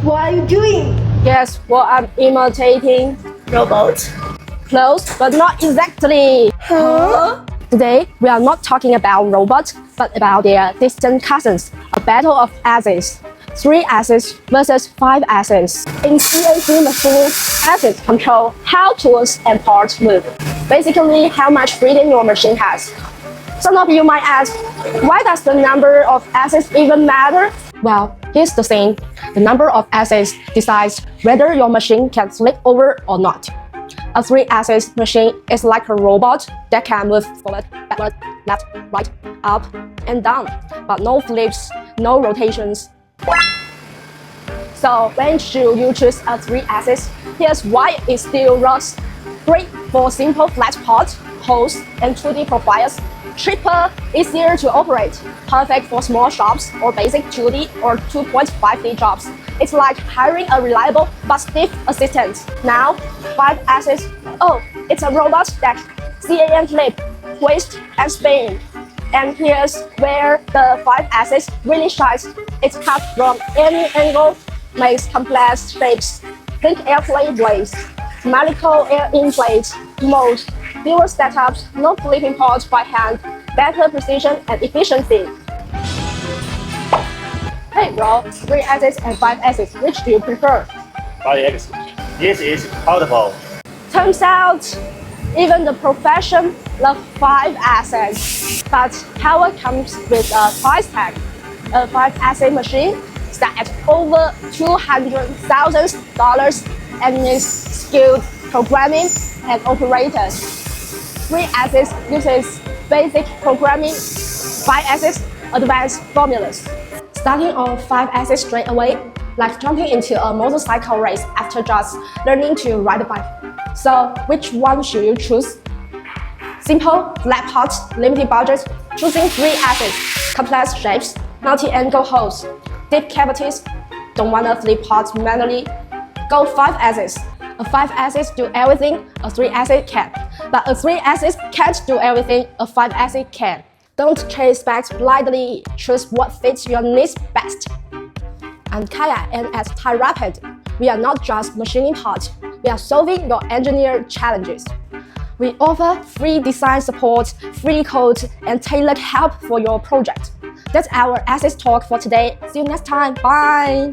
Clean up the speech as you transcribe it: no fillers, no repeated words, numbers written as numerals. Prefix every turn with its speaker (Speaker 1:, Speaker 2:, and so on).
Speaker 1: What are you doing?
Speaker 2: Guess what I'm imitating?
Speaker 1: Robot.
Speaker 2: Close, but not exactly.
Speaker 1: Huh?
Speaker 2: Today, we are not talking about robots, but about their distant cousins, a battle of axes. 3 axes versus 5 axes. In CNC machines, axes control how tools and parts move. Basically, how much freedom your machine has. Some of you might ask, why does the number of axes even matter? Well, here's the thing. The number of axes decides whether your machine can flip over or not. A 3-axis machine is like a robot that can move forward, backward, left, right, up, and down, but no flips, no rotations. So when should you choose a 3-axis? Here's why it still works. Great for simple flat parts, holes, and 2D profiles. Cheaper, easier to operate. Perfect for small shops or basic 2D or 2.5D jobs. It's like hiring a reliable but stiff assistant. Now, 5-axis. Oh, it's a robot that CNC flip, twist, and spin. And here's where the 5-axis really shines. It's cut from any angle, makes complex shapes. Think airplane blades, symmetrical air-in blades, molds, fewer setups, no flipping parts by hand, better precision and efficiency. Hey bro, 3-axis and 5-axis, which do you prefer?
Speaker 3: 5-axis. This is portable.
Speaker 2: Turns out, even the profession love 5-axis. But power comes with a price tag. A 5-axis machine starts at over $200,000 and needs skilled programming and operators. 3-axis uses basic programming, 5-axis advanced formulas. Starting on 5-axis straight away, like jumping into a motorcycle race after just learning to ride a bike. So which one should you choose? Simple, flat parts, limited budget, choosing 3-axis, complex shapes, multi-angle holes, deep cavities, don't wanna flip parts manually, go 5-axis. A 5-axis do everything a 3-axis can, but a 3-axis can't do everything a 5-axis can. Don't chase specs blindly, choose what fits your needs best. I'm Kaya, and at Thai Rapid, we are not just machining parts, we are solving your engineering challenges. We offer free design support, free code, and tailored help for your project. That's our Axis talk for today. See you next time. Bye!